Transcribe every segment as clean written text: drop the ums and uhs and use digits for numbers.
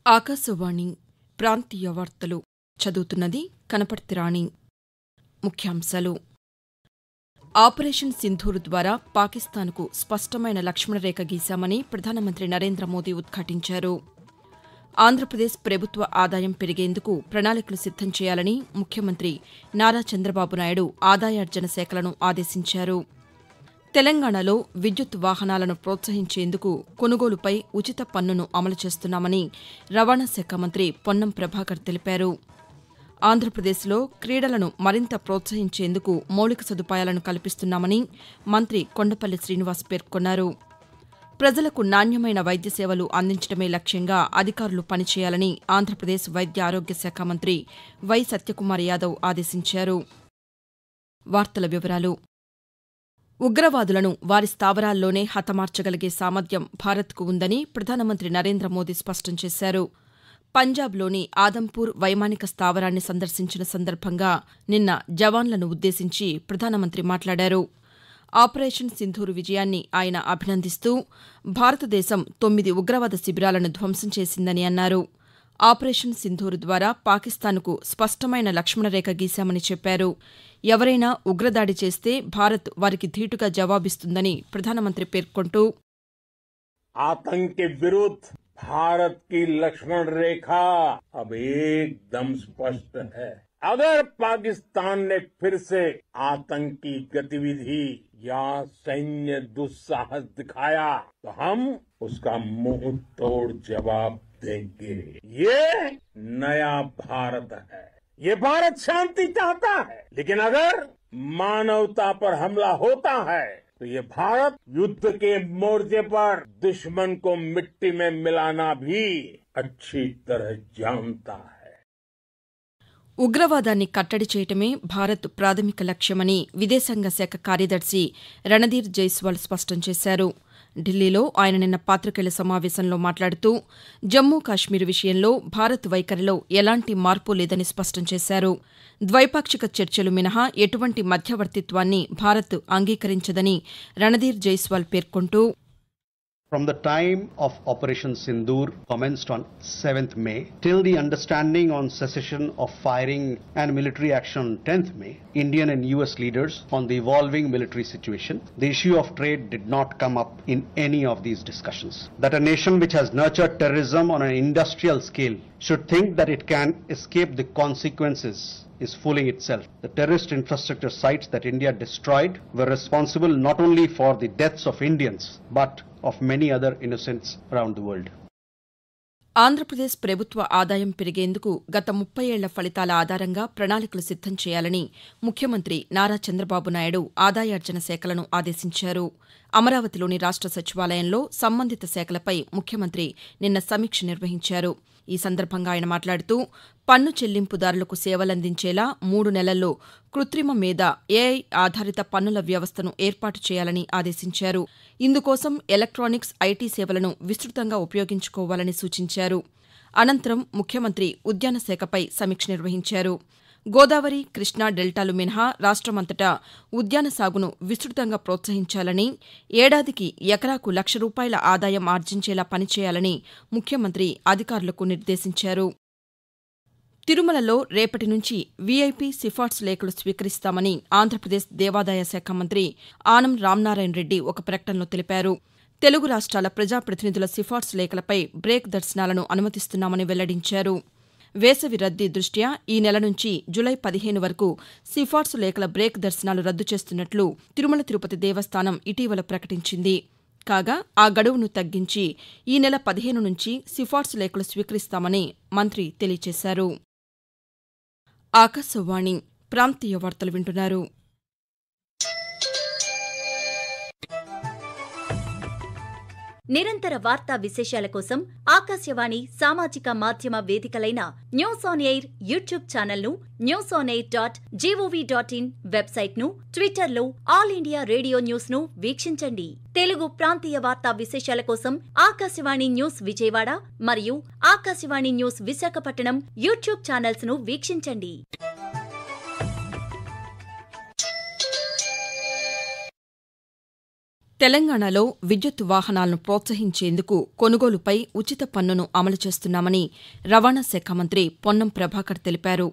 ఆకాశవాణి ప్రాంతీయ వార్తలు చదువుతున్నది కనపర్తి రాణి. ముఖ్యాంశాలు: ఆపరేషన్ సింధూర్ ద్వారా పాకిస్తాన్కు స్పష్టమైన లక్ష్మణరేఖ గీశామని ప్రధానమంత్రి నరేంద్ర మోదీ ఉద్ఘాటించారు. ఆంధ్రప్రదేశ్ ప్రభుత్వ ఆదాయం పెరిగేందుకు ప్రణాళికలు సిద్దం చేయాలని ముఖ్యమంత్రి నారా చంద్రబాబు నాయుడు ఆదాయార్జన శాఖలను ఆదేశించారు. తెలంగాణలో విద్యుత్ వాహనాలను ప్రోత్సహించేందుకు కొనుగోలుపై ఉచిత పన్నును అమలు చేస్తున్నామని రవాణా శాఖ మంత్రి పొన్నం ప్రభాకర్ తెలిపారు. ఆంధ్రప్రదేశ్లో క్రీడలను మరింత ప్రోత్సహించేందుకు మౌలిక సదుపాయాలను కల్పిస్తున్నామని మంత్రి కొండపల్లి శ్రీనివాస్ పేర్కొన్నారు. ప్రజలకు నాణ్యమైన వైద్య సేవలు అందించడమే లక్ష్యంగా అధికారులు పనిచేయాలని ఆంధ్రప్రదేశ్ వైద్య ఆరోగ్య శాఖ మంత్రి వై సత్యకుమార్ యాదవ్ ఆదేశించారు. వార్తల వివరాలు: ఉగ్రవాదులను వారి స్థావరాల్లోనే హతమార్చగలిగే సామర్థ్యం భారత్కు ఉందని ప్రధానమంత్రి నరేంద్ర మోదీ స్పష్టం చేశారు. పంజాబ్లోని ఆదంపూర్ వైమానిక స్థావరాన్ని సందర్శించిన సందర్భంగా నిన్న జవాన్లను ఉద్దేశించి ప్రధానమంత్రి మాట్లాడారు. ఆపరేషన్ సింధూర్ విజయాన్ని ఆయన అభినందిస్తూ భారతదేశం 9 ఉగ్రవాద శిబిరాలను ధ్వంసం చేసిందని అన్నారు. ఆపరేషన్ సింధూర్ ద్వారా పాకిస్తాన్కు స్పష్టమైన లక్ష్మణరేఖ గీశామని చెప్పారు. ఎవరైనా ఉగ్రదాడి చేస్తే భారత్ వారికి ధీటుగా జవాబిస్తుందని ప్రధానమంత్రి పేర్కొంటూ, आतंक के विरुद्ध भारत की लक्ष्मण रेखा अब एकदम स्पष्ट है। अगर पाकिस्तान ने फिर से आतंकी गतिविधि या सैन्य दुस्साहस दिखाया तो हम उसका मुंह तोड़ जवाब देंगे। ये नया भारत है। ये भारत शांति चाहता है, लेकिन अगर मानवता पर हमला होता है तो ये भारत युद्ध के मोर्चे पर दुश्मन को मिट्टी में मिलाना भी अच्छी तरह जानता है. ఉగ్రవాదాన్ని కట్టడి చేయటమే భారత్ ప్రాథమిక లక్ష్యమని విదేశాంగ శాఖ కార్యదర్శి రణధీర్ జైస్వాల్ స్పష్టం చేశారు. ఢిల్లీలో ఆయన నిన్న పాతికేయుల సమావేశంలో మాట్లాడుతూ జమ్మూ కాశ్మీర్ విషయంలో భారత్ వైఖరిలో ఎలాంటి మార్పు లేదని స్పష్టం చేశారు. ద్వైపాక్షిక చర్చలు మినహా ఎటువంటి మధ్యవర్తిత్వాన్ని భారత్ అంగీకరించదని రణధీర్ జైస్వాల్ పేర్కొంటూ, From the time of Operation Sindoor commenced on 7th May till the understanding on cessation of firing and military action on 10th May, Indian and US leaders on the evolving military situation, the issue of trade did not come up in any of these discussions. That a nation which has nurtured terrorism on an industrial scale should think that it can escape the consequences is fooling itself. The terrorist infrastructure sites that India destroyed were responsible not only for the deaths of Indians, but of many other innocents around the world. Andhra Pradesh ప్రభుత్వ ఆదాయం పెరిగేందుకు గత 30 ఏళ్ల ఫలితాల ఆధారంగా ప్రణాళికలు సిద్దం చేయాలని ముఖ్యమంత్రి నారా చంద్రబాబు నాయుడు ఆదాయార్జన శాఖలను ఆదేశించారు. అమరావతిలోని రాష్ట సచివాలయంలో సంబంధిత శాఖలపై ముఖ్యమంత్రి నిన్న సమీక్ష నిర్వహించారు. ఈ సందర్భంగా ఆయన మాట్లాడుతూ పన్ను చెల్లింపుదారులకు సేవలందించేలా 3 నెలల్లో కృత్రిమ మేధ ఏఐ ఆధారిత పన్నుల వ్యవస్థను ఏర్పాటు చేయాలని ఆదేశించారు. ఇందుకోసం ఎలక్ట్రానిక్స్, ఐటీ సేవలను విస్తృతంగా ఉపయోగించుకోవాలని సూచించారు. అనంతరం ముఖ్యమంత్రి ఉద్యాన శాఖపై సమీక్ష నిర్వహించారు. గోదావరి, కృష్ణా డెల్టాలు మినహా రాష్టమంతటా ఉద్యాన సాగును విస్తృతంగా ప్రోత్సహించాలని, ఏడాదికి ఎకరాకు ₹1,00,000 ఆదాయం ఆర్జించేలా పనిచేయాలని ముఖ్యమంత్రి అధికారులకు నిర్దేశించారు. తిరుమలలో రేపటి నుంచి వీఐపీ సిఫార్సు లేఖలు స్వీకరిస్తామని ఆంధ్రప్రదేశ్ దేవాదాయ శాఖ మంత్రి ఆనం రామనారాయణ రెడ్డి ఒక ప్రకటనలో తెలిపారు. తెలుగు రాష్ట్రాల ప్రజాప్రతినిధుల సిఫార్సు లేఖలపై బ్రేక్ దర్శనాలను అనుమతిస్తున్నామని వెల్లడించారు. వేసవి రద్దీ దృష్ట్యా ఈ నెల నుంచి జులై 15 వరకు సిఫార్సు లేఖల బ్రేక్ దర్శనాలు రద్దు చేస్తున్నట్లు తిరుమల తిరుపతి దేవస్థానం ఇటీవల ప్రకటించింది. కాగా ఆ గడువును తగ్గించి ఈ నెల 15 నుంచి సిఫార్సు లేఖలు స్వీకరిస్తామని మంత్రి తెలియజేశారు. ఆకాశవాణి ప్రాంతీయ వార్తలు వింటున్నారు. నిరంతర వార్తా విశేషాల కోసం ఆకాశవాణి సామాజిక మాధ్యమ వేదికలైన news on air YouTube channel ను, newsonair.gov.in వెబ్సైట్ ను, ట్విట్టర్ లో ఆల్ ఇండియా రేడియో న్యూస్ ను వీక్షించండి. తెలుగు ప్రాంతీయ వార్తా విశేషాల కోసం ఆకాశవాణి న్యూస్ విజయవాడ మరియు Akashvani news Visakhapatnam YouTube channels ను వీక్షించండి. తెలంగాణలో విద్యుత్ వాహనాలను ప్రోత్సహించేందుకు కొనుగోలుపై ఉచిత పన్నును అమలు చేస్తున్నామని రవాణా శాఖ మంత్రి పొన్నం ప్రభాకర్ తెలిపారు.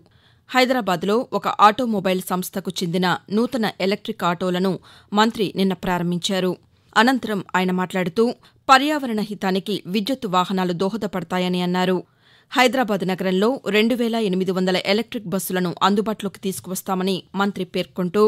హైదరాబాద్లో ఒక ఆటోమొబైల్ సంస్థకు చెందిన నూతన ఎలక్టిక్ ఆటోలను మంత్రి నిన్న ప్రారంభించారు. అనంతరం ఆయన మాట్లాడుతూ పర్యావరణ హితానికి విద్యుత్ వాహనాలు దోహదపడతాయని అన్నారు. హైదరాబాద్ నగరంలో 2800 ఎలక్టిక్ బస్సులను అందుబాటులోకి తీసుకువస్తామని మంత్రి పేర్కొంటూ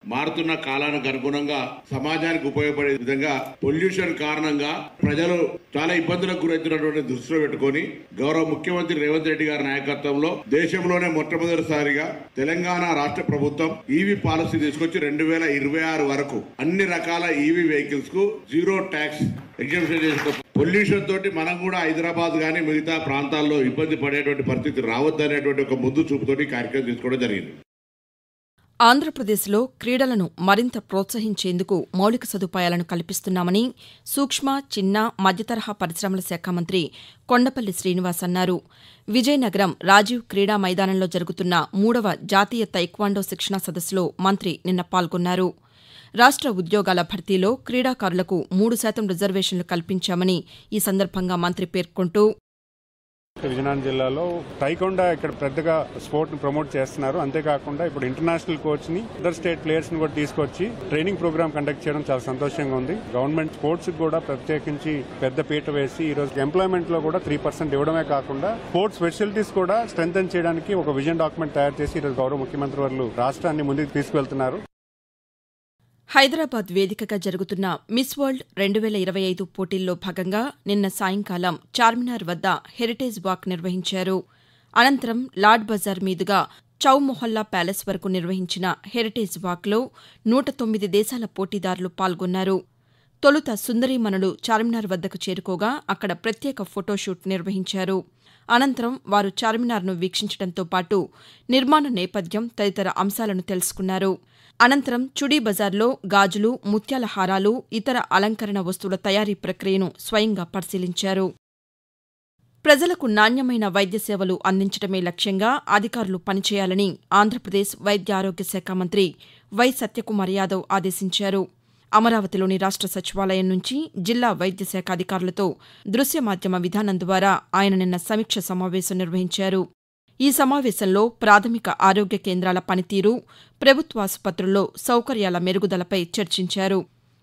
మారుతున్న కాలానికి అనుగుణంగా సమాజానికి ఉపయోగపడే విధంగా పొల్యూషన్ కారణంగా ప్రజలు చాలా ఇబ్బందులకు గురవుతున్నటువంటి దృష్టిలో పెట్టుకుని గౌరవ ముఖ్యమంత్రి రేవంత్ రెడ్డి గారి నాయకత్వంలో దేశంలోనే మొట్టమొదటిసారిగా తెలంగాణ రాష్ట్ర ప్రభుత్వం ఈవీ పాలసీ తీసుకొచ్చి 2026 వరకు అన్ని రకాల ఈవీ వెహికల్స్ కు జీరో ట్యాక్స్ ఎగ్జంప్షన్ చేసుకో. పొల్యూషన్ తోటి మనం కూడా హైదరాబాద్ గానీ మిగతా ప్రాంతాల్లో ఇబ్బంది పడేటువంటి పరిస్థితి రావద్దనేటువంటి ఒక ముందు చూపుతోటి కార్యక్రమం తీసుకోవడం జరిగింది. ఆంధ్రప్రదేశ్లో క్రీడలను మరింత ప్రోత్సహించేందుకు మౌలిక సదుపాయాలను కల్పిస్తున్నామని సూక్ష్మ, చిన్న, మధ్యతరహా పరిశ్రమల శాఖ మంత్రి కొండపల్లి శ్రీనివాస్ అన్నారు. విజయనగరం రాజీవ్ క్రీడా మైదానంలో జరుగుతున్న 3వ జాతీయ తైక్వాండో శిక్షణా సదస్సులో మంత్రి నిన్న పాల్గొన్నారు. రాష్ట్ర ఉద్యోగాల భర్తీలో క్రీడాకారులకు 3% రిజర్వేషన్లు కల్పించామని ఈ సందర్భంగా మంత్రి పేర్కొంటూ విజయనగరం జిల్లాలో టైకొండా ఇక్కడ పెద్దగా స్పోర్ట్ ని ప్రమోట్ చేస్తున్నారు. అంతేకాకుండా ఇప్పుడు ఇంటర్నేషనల్ కోచ్ ని అదర్ స్టేట్ ప్లేయర్స్ ని కూడా తీసుకొచ్చి ట్రైనింగ్ ప్రోగ్రామ్ కండక్ట్ చేయడం చాలా సంతోషంగా ఉంది. గవర్నమెంట్ స్పోర్ట్స్ కి కూడా ప్రత్యేకించి పెద్ద పీట వేసి ఈ రోజు ఎంప్లాయ్మెంట్ లో కూడా 3% ఇవ్వడమే కాకుండా స్పోర్ట్స్ ఫెసిలిటీస్ కూడా స్ట్రెంథెన్ చేయడానికి ఒక విజన్ డాక్యుమెంట్ తయారు చేసి ఈ రోజు గౌరవ ముఖ్యమంత్రి వర్లు రాష్ట్రాన్ని ముందుకు తీసుకువెళ్తున్నారు. హైదరాబాద్ వేదికగా జరుగుతున్న మిస్ వరల్డ్ 2025 పోటీల్లో భాగంగా నిన్న సాయంకాలం చార్మినార్ వద్ద హెరిటేజ్ వాక్ నిర్వహించారు. అనంతరం లాడ్ బజార్ మీదుగా చౌ మొహల్లా ప్యాలెస్ వరకు నిర్వహించిన హెరిటేజ్ వాక్లో 109 దేశాల పోటీదారులు పాల్గొన్నారు. తొలుత సుందరీమణులు చార్మినార్ వద్దకు చేరుకోగా అక్కడ ప్రత్యేక ఫోటోషూట్ నిర్వహించారు. అనంతరం వారు చార్మినార్ను వీక్షించడంతో పాటు నిర్మాణ నేపథ్యం తదితర అంశాలను తెలుసుకున్నారు. అనంతరం చుడీ బజార్లో గాజులు, ముత్యాల హారాలు, ఇతర అలంకరణ వస్తువుల తయారీ ప్రక్రియను స్వయంగా పరిశీలించారు. ప్రజలకు నాణ్యమైన వైద్య సేవలు అందించడమే లక్ష్యంగా అధికారులు పనిచేయాలని ఆంధ్రప్రదేశ్ వైద్య ఆరోగ్య శాఖ మంత్రి వై సత్యకుమార్ యాదవ్ ఆదేశించారు. అమరావతిలోని రాష్ట్ర సచివాలయం నుంచి జిల్లా వైద్య శాఖ అధికారులతో దృశ్య మాధ్యమ విధానం ద్వారా ఆయన నిన్న సమీక్ష సమావేశం నిర్వహించారు. ఈ సమావేశంలో ప్రాథమిక ఆరోగ్య కేంద్రాల పనితీరు, ప్రభుత్వాసుపత్రుల్లో సౌకర్యాల మెరుగుదలపై చర్చించారు.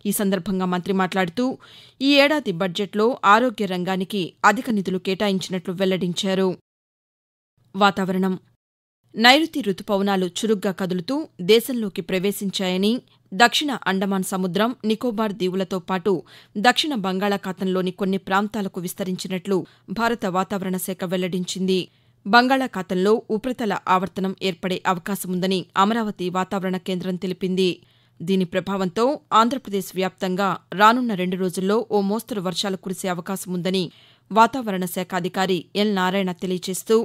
ఈ సందర్భంగా మంత్రి మాట్లాడుతూ ఈ ఏడాది బడ్జెట్లో ఆరోగ్య రంగానికి అధిక నిధులు కేటాయించినట్లు వెల్లడించారు. వాతావరణం. నైరుతి రుతుపవనాలు చురుగ్గా కదులుతూ దేశంలోకి ప్రవేశించాయని, దక్షిణ అండమాన్ సముద్రం, నికోబార్ దీవులతో పాటు దక్షిణ బంగాళాఖాతంలోని కొన్ని ప్రాంతాలకు విస్తరించినట్లు భారత వాతావరణ శాఖ వెల్లడించింది. బంగాళాఖాతంలో ఉపరితల ఆవర్తనం ఏర్పడే అవకాశముందని అమరావతి వాతావరణ కేంద్రం తెలిపింది. దీని ప్రభావంతో ఆంధ్రప్రదేశ్ వ్యాప్తంగా రానున్న 2 రోజుల్లో ఓ మోస్తరు వర్షాలు కురిసే అవకాశముందని వాతావరణ శాఖ అధికారి ఎల్ నారాయణ తెలియజేస్తూ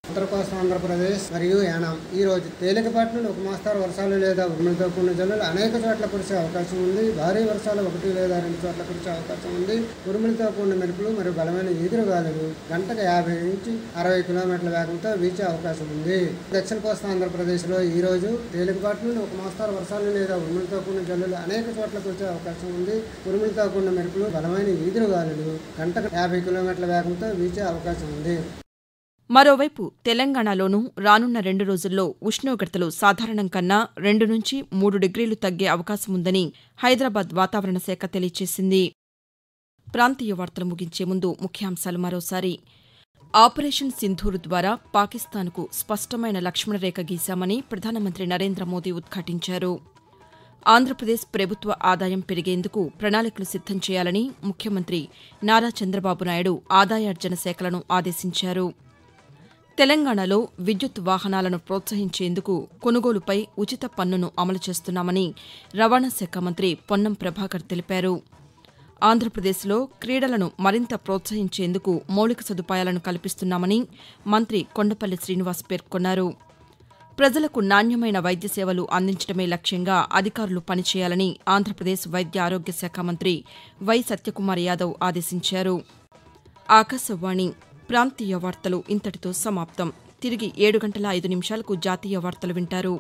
ఉత్తర కోస్తా ఆంధ్రప్రదేశ్ మరియు యానాం ఈ రోజు తేలికపాటి నుండి ఒక మోస్తరు వర్షాలు లేదా ఉరుములతో కూడిన జల్లులు అనేక చోట్ల కురిసే అవకాశం ఉంది. భారీ వర్షాలు 1 లేదా 2 చోట్ల కురిసే అవకాశం ఉంది. ఉరుములతో కూడిన మెరుపులు మరియు బలమైన ఈదురుగాలులు గంటకు 50 నుంచి 60 కిలోమీటర్ల వేగంతో వీచే అవకాశం ఉంది. దక్షిణ కోస్తా ఆంధ్రప్రదేశ్లో ఈ రోజు తేలికపాటి నుండి ఒక మోస్తరు వర్షాలు లేదా ఉరుములతో కూడిన జల్లులు అనేక చోట్ల కురిసే అవకాశం ఉంది. ఉరుములతో కూడిన మెరుపులు బలమైన ఈదురుగాలులు గంటకు 50 కిలోమీటర్ల వేగంతో వీచే అవకాశం ఉంది. మరోవైపు తెలంగాణలోనూ రానున్న 2 రోజుల్లో ఉష్ణోగ్రతలు సాధారణం కన్నా 2 నుంచి 3 డిగ్రీలు తగ్గే అవకాశముందని హైదరాబాద్ వాతావరణ శాఖ తెలియజేసింది. ప్రాంతీయ వార్తలు ముగించే ముందు ముఖ్యాంశాలు మరోసారి. ఆపరేషన్ సింధూర్ ద్వారా పాకిస్తాన్కు స్పష్టమైన లక్ష్మణరేఖ గీశామని ప్రధానమంత్రి నరేంద్ర మోదీ ఉద్ఘాటించారు. ఆంధ్రప్రదేశ్ ప్రభుత్వ ఆదాయం పెరిగేందుకు ప్రణాళికలు సిద్దం చేయాలని ముఖ్యమంత్రి నారా చంద్రబాబు నాయుడు ఆదాయార్జన శాఖలను ఆదేశించారు. తెలంగాణలో విద్యుత్ వాహనాలను ప్రోత్సహించేందుకు కొనుగోలుపై ఉచిత పన్నును అమలు చేస్తున్నామని రవాణా శాఖ మంత్రి పొన్నం ప్రభాకర్ తెలిపారు. ఆంధ్రప్రదేశ్లో క్రీడలను మరింత ప్రోత్సహించేందుకు మౌలిక సదుపాయాలను కల్పిస్తున్నామని మంత్రి కొండపల్లి శ్రీనివాస్ పేర్కొన్నారు. ప్రజలకు నాణ్యమైన వైద్య సేవలు అందించడమే లక్ష్యంగా అధికారులు పనిచేయాలని ఆంధ్రప్రదేశ్ వైద్య ఆరోగ్య శాఖ మంత్రి వై సత్యకుమార్ యాదవ్ ఆదేశించారు. ఆకాశవాణి ప్రాంతీయ వార్తలు ఇంతటితో సమాప్తం. తిరిగి 7 గంటల 5 నిమిషాలకు జాతీయ వార్తలు వింటారు.